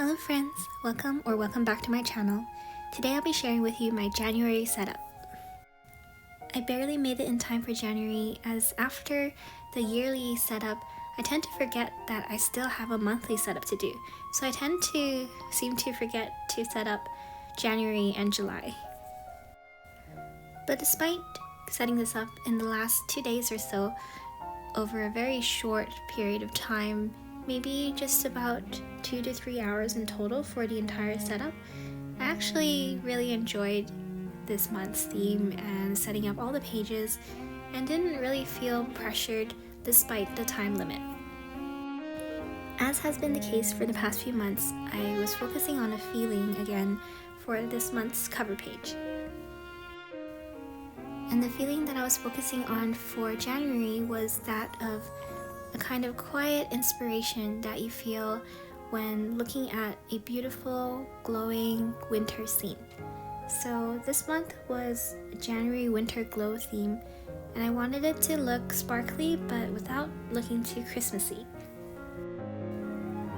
Hello friends, welcome back to my channel. Today I'll be sharing with you my January setup. I barely made it in time for January, as after the yearly setup, I tend to forget that I still have a monthly setup to do. So I tend to seem to forget to set up January and July. But despite setting this up in the last 2 days or so, over a very short period of time, maybe just about 2 to 3 hours in total for the entire setup, I actually really enjoyed this month's theme and setting up all the pages, and didn't really feel pressured despite the time limit. As has been the case for the past few months, I was focusing on a feeling again for this month's cover page. And the feeling that I was focusing on for January was that of a kind of quiet inspiration that you feel when looking at a beautiful, glowing winter scene. So this month was a January winter glow theme, and I wanted it to look sparkly but without looking too Christmassy.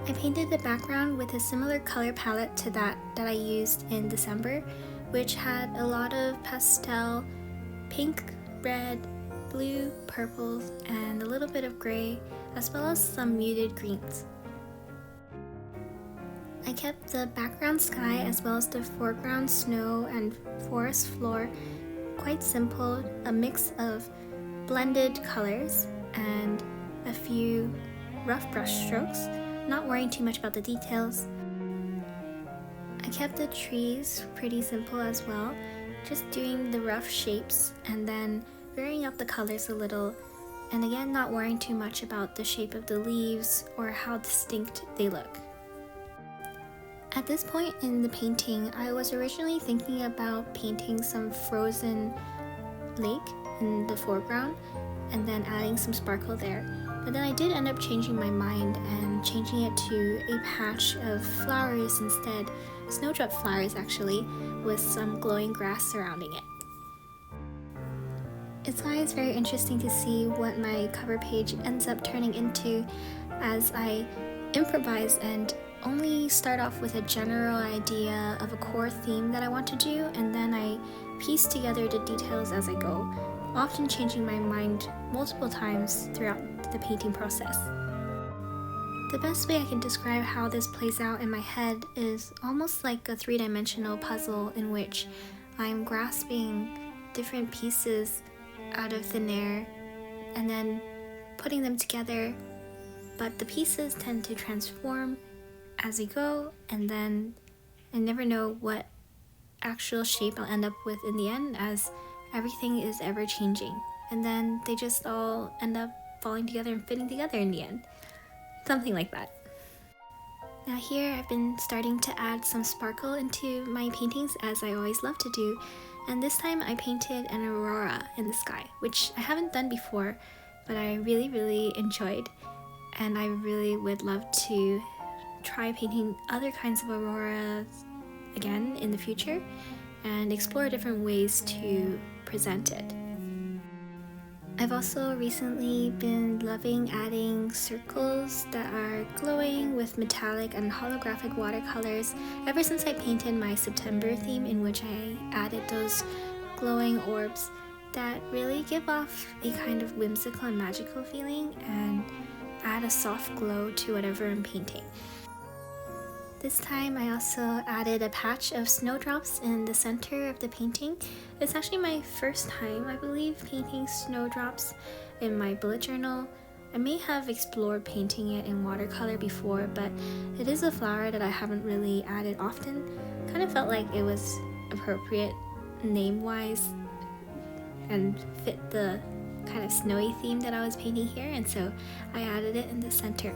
I painted the background with a similar color palette to that I used in December, which had a lot of pastel, pink, red, blue, purples, and a little bit of gray, as well as some muted greens. I kept the background sky as well as the foreground snow and forest floor quite simple, a mix of blended colors and a few rough brush strokes, not worrying too much about the details. I kept the trees pretty simple as well, just doing the rough shapes and then varying up the colors a little, and again not worrying too much about the shape of the leaves or how distinct they look. At this point in the painting, I was originally thinking about painting some frozen lake in the foreground and then adding some sparkle there. But then I did end up changing my mind and changing it to a patch of flowers instead, snowdrop flowers actually, with some glowing grass surrounding it. It's always very interesting to see what my cover page ends up turning into as I improvise and only start off with a general idea of a core theme that I want to do, and then I piece together the details as I go, often changing my mind multiple times throughout the painting process. The best way I can describe how this plays out in my head is almost like a three-dimensional puzzle in which I'm grasping different pieces out of thin air and then putting them together, but the pieces tend to transform as I go, and then I never know what actual shape I'll end up with in the end, as everything is ever changing, and then they just all end up falling together and fitting together in the end. Something like that. Now here I've been starting to add some sparkle into my paintings, as I always love to do, and this time I painted an aurora in the sky, which I haven't done before, but I really enjoyed, and I really would love to try painting other kinds of auroras again in the future and explore different ways to present it. I've also recently been loving adding circles that are glowing with metallic and holographic watercolors ever since I painted my September theme, in which I added those glowing orbs that really give off a kind of whimsical and magical feeling and add a soft glow to whatever I'm painting. This time I also added a patch of snowdrops in the center of the painting. It's actually my first time, I believe, painting snowdrops in my bullet journal. I may have explored painting it in watercolor before, but it is a flower that I haven't really added often. Kind of felt like it was appropriate name-wise and fit the kind of snowy theme that I was painting here, and so I added it in the center.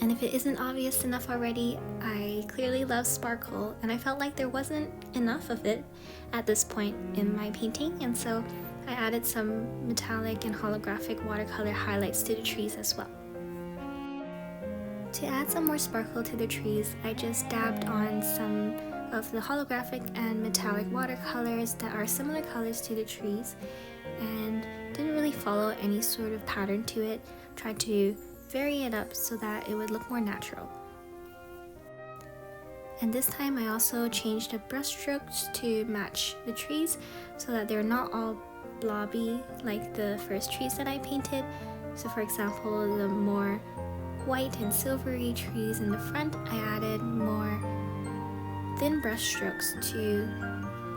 And if it isn't obvious enough already, I clearly love sparkle, and I felt like there wasn't enough of it at this point in my painting, and so I added some metallic and holographic watercolor highlights to the trees as well. To add some more sparkle to the trees, I just dabbed on some of the holographic and metallic watercolors that are similar colors to the trees, and didn't really follow any sort of pattern to it. Tried to vary it up so that it would look more natural. And this time I also changed the brush strokes to match the trees so that they're not all blobby like the first trees that I painted. So for example, the more white and silvery trees in the front, I added more thin brush strokes to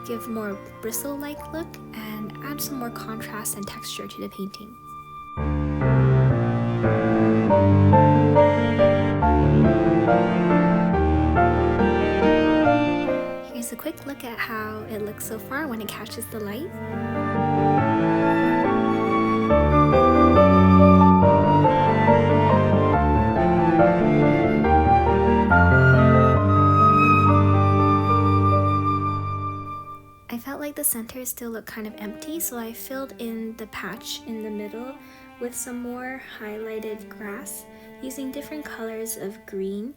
give more bristle-like look and add some more contrast and texture to the painting. Here's a quick look at how it looks so far when it catches the light. I felt like the center still looked kind of empty, so I filled in the patch in the middle with some more highlighted grass using different colors of green.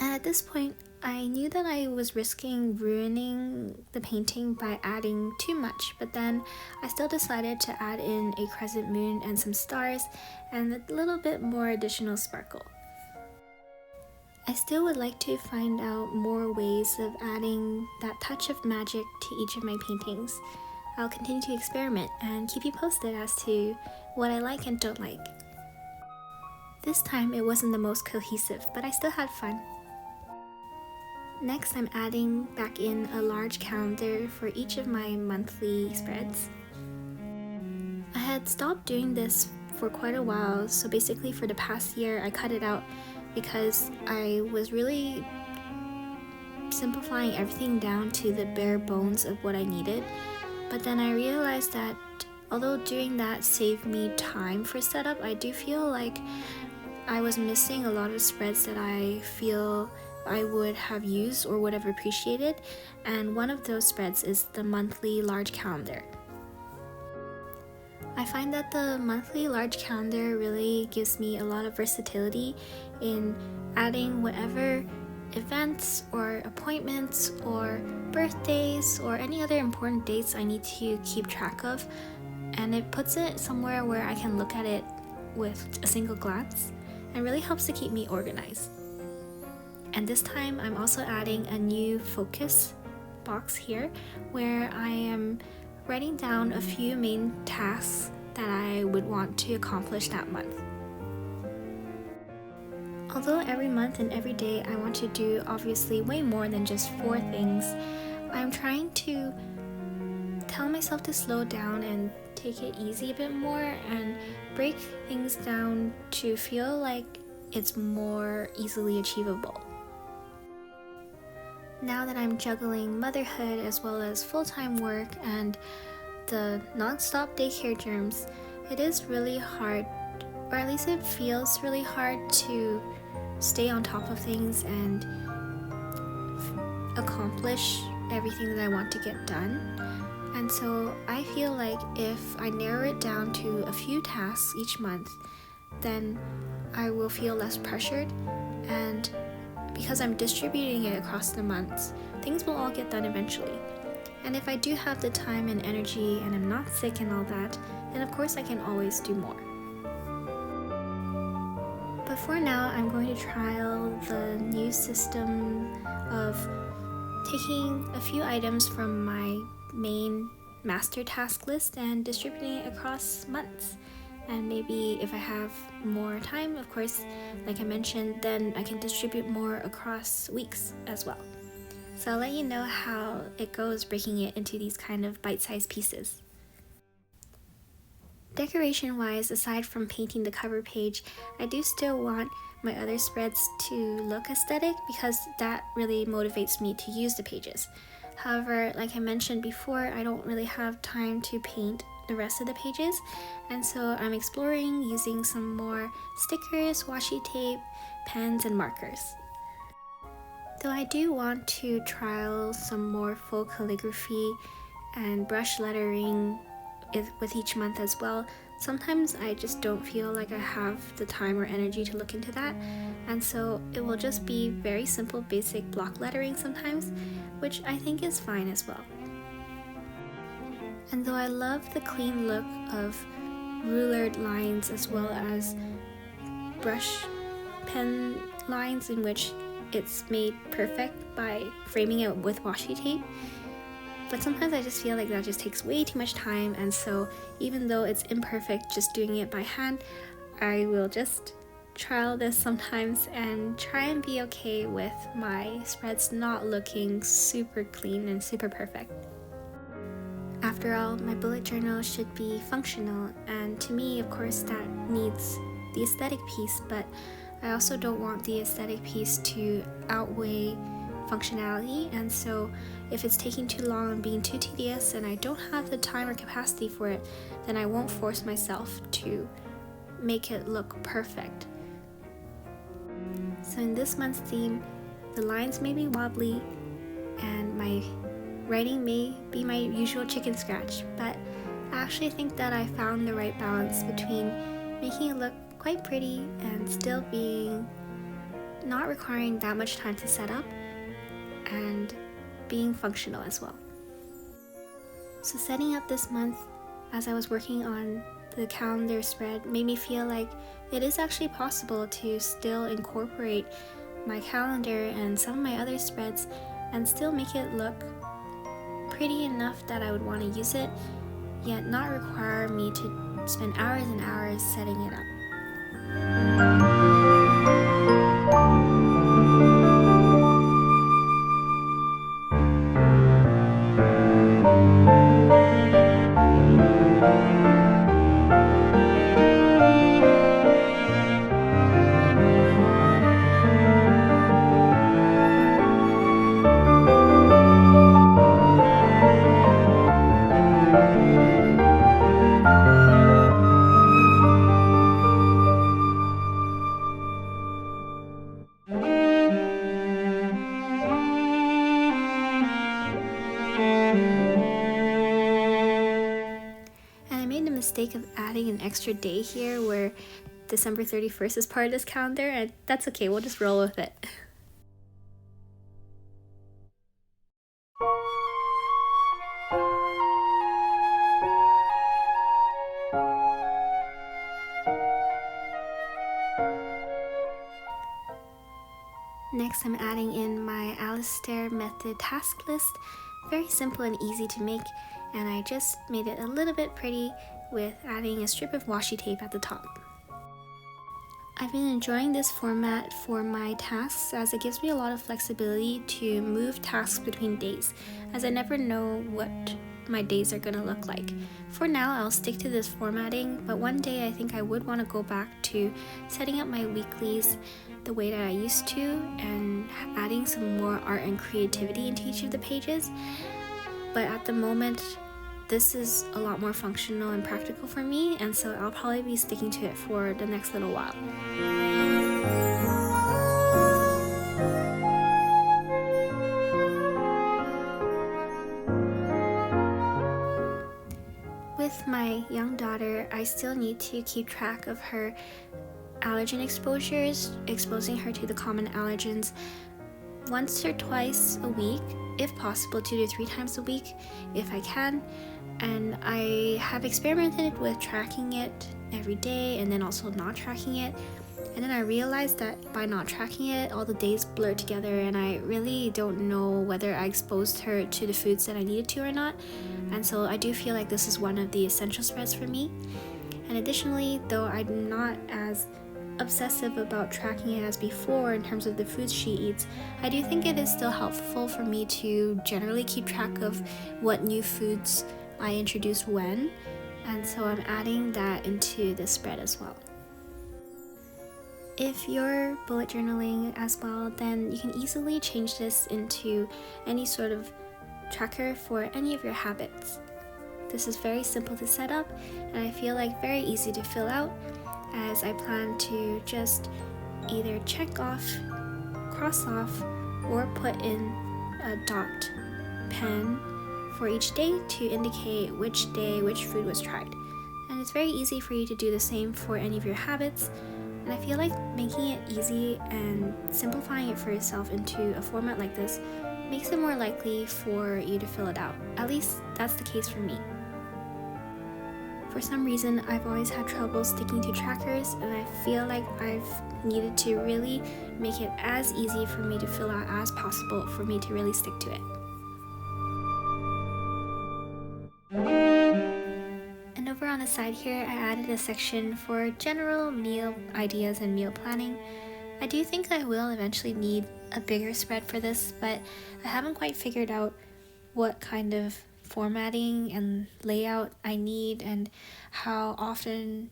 And at this point, I knew that I was risking ruining the painting by adding too much, but then I still decided to add in a crescent moon and some stars and a little bit more additional sparkle. I still would like to find out more ways of adding that touch of magic to each of my paintings. I'll continue to experiment and keep you posted as to what I like and don't like. This time it wasn't the most cohesive, but I still had fun. Next, I'm adding back in a large calendar for each of my monthly spreads. I had stopped doing this for quite a while, so basically for the past year I cut it out because I was really simplifying everything down to the bare bones of what I needed. But then I realized that although doing that saved me time for setup, I do feel like I was missing a lot of spreads that I feel I would have used or would have appreciated, and one of those spreads is the monthly large calendar. I find that the monthly large calendar really gives me a lot of versatility in adding whatever events or appointments or birthdays or any other important dates I need to keep track of, and it puts it somewhere where I can look at it with a single glance and really helps to keep me organized. And this time I'm also adding a new focus box here where I am writing down a few main tasks that I would want to accomplish that month. Although every month and every day I want to do obviously way more than just 4 things, I'm trying to tell myself to slow down and take it easy a bit more and break things down to feel like it's more easily achievable. Now that I'm juggling motherhood as well as full-time work and the non-stop daycare germs, it is really hard, or at least it feels really hard to stay on top of things and accomplish everything that I want to get done. And so I feel like if I narrow it down to a few tasks each month, then I will feel less pressured, and because I'm distributing it across the months, things will all get done eventually. And if I do have the time and energy and I'm not sick and all that, then of course I can always do more. But for now, I'm going to trial the new system of taking a few items from my main master task list and distributing it across months. And maybe if I have more time, of course, like I mentioned, then I can distribute more across weeks as well. So I'll let you know how it goes breaking it into these kind of bite-sized pieces. Decoration-wise, aside from painting the cover page, I do still want my other spreads to look aesthetic because that really motivates me to use the pages. However, like I mentioned before, I don't really have time to paint the rest of the pages, and so I'm exploring using some more stickers, washi tape, pens, and markers. Though I do want to trial some more full calligraphy and brush lettering with each month as well, sometimes I just don't feel like I have the time or energy to look into that, and so it will just be very simple basic block lettering sometimes, which I think is fine as well. And though I love the clean look of rulered lines as well as brush pen lines in which it's made perfect by framing it with washi tape. But sometimes I just feel like that just takes way too much time, and so even though it's imperfect just doing it by hand, I will just trial this sometimes and try and be okay with my spreads not looking super clean and super perfect. After all, my bullet journal should be functional, and to me, of course, that needs the aesthetic piece, but I also don't want the aesthetic piece to outweigh functionality, and so if it's taking too long and being too tedious and I don't have the time or capacity for it, then I won't force myself to make it look perfect. So in this month's theme, the lines may be wobbly and my writing may be my usual chicken scratch, but I actually think that I found the right balance between making it look quite pretty and still being not requiring that much time to set up and being functional as well. So setting up this month as I was working on the calendar spread made me feel like it is actually possible to still incorporate my calendar and some of my other spreads and still make it look pretty enough that I would want to use it, yet not require me to spend hours and hours setting it up. Mistake of adding an extra day here where December 31st is part of this calendar, and that's okay, we'll just roll with it. Next, I'm adding in my Alastair method task list. Very simple and easy to make, and I just made it a little bit pretty with adding a strip of washi tape at the top. I've been enjoying this format for my tasks as it gives me a lot of flexibility to move tasks between days, as I never know what my days are going to look like. For now, I'll stick to this formatting, but one day I think I would want to go back to setting up my weeklies the way that I used to and adding some more art and creativity into each of the pages. But at the moment, this is a lot more functional and practical for me, and so I'll probably be sticking to it for the next little while. With my young daughter, I still need to keep track of her allergen exposures, exposing her to the common allergens once or twice a week, if possible 2 to 3 times a week if I can. And I have experimented with tracking it every day and then also not tracking it, and then I realized that by not tracking it, all the days blur together and I really don't know whether I exposed her to the foods that I needed to or not. And so I do feel like this is one of the essential spreads for me. And additionally, though I'm not as obsessive about tracking it as before in terms of the foods she eats, I do think it is still helpful for me to generally keep track of what new foods I introduce when, and so I'm adding that into the spread as well. If you're bullet journaling as well, then you can easily change this into any sort of tracker for any of your habits. This is very simple to set up, and I feel like very easy to fill out, as I plan to just either check off, cross off, or put in a dot pen for each day to indicate which day which food was tried. And it's very easy for you to do the same for any of your habits, and I feel like making it easy and simplifying it for yourself into a format like this makes it more likely for you to fill it out. At least that's the case for me. For some reason, I've always had trouble sticking to trackers, and I feel like I've needed to really make it as easy for me to fill out as possible for me to really stick to it. And over on the side here, I added a section for general meal ideas and meal planning. I do think I will eventually need a bigger spread for this, but I haven't quite figured out what kind of formatting and layout I need and how often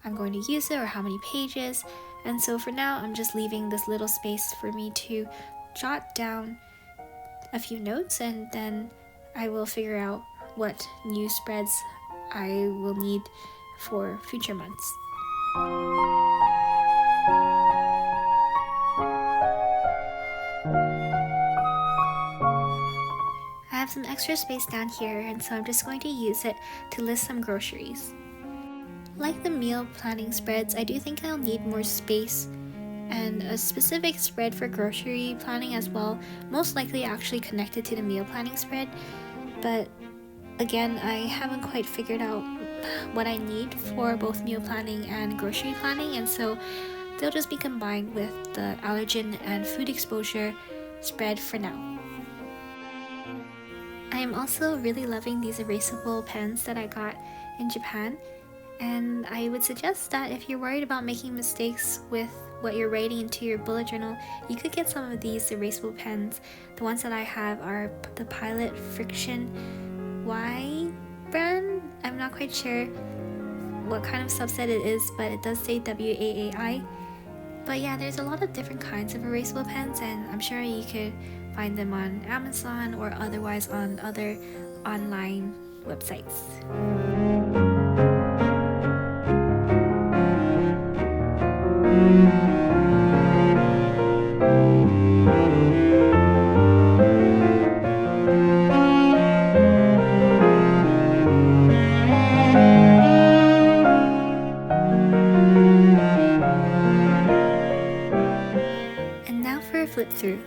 I'm going to use it or how many pages. And so for now, I'm just leaving this little space for me to jot down a few notes, and then I will figure out what new spreads I will need for future months. I have some extra space down here, and so I'm just going to use it to list some groceries. Like the meal planning spreads, I do think I'll need more space and a specific spread for grocery planning as well, most likely actually connected to the meal planning spread. But again, I haven't quite figured out what I need for both meal planning and grocery planning, and so they'll just be combined with the allergen and food exposure spread for now. I am also really loving these erasable pens that I got in Japan, and I would suggest that if you're worried about making mistakes with what you're writing into your bullet journal, you could get some of these erasable pens. The ones that I have are the Pilot Friction Y brand. I'm not quite sure what kind of subset it is, but it does say WAAI. But yeah, there's a lot of different kinds of erasable pens, and I'm sure you could find them on Amazon or otherwise on other online websites. And now for a flip through.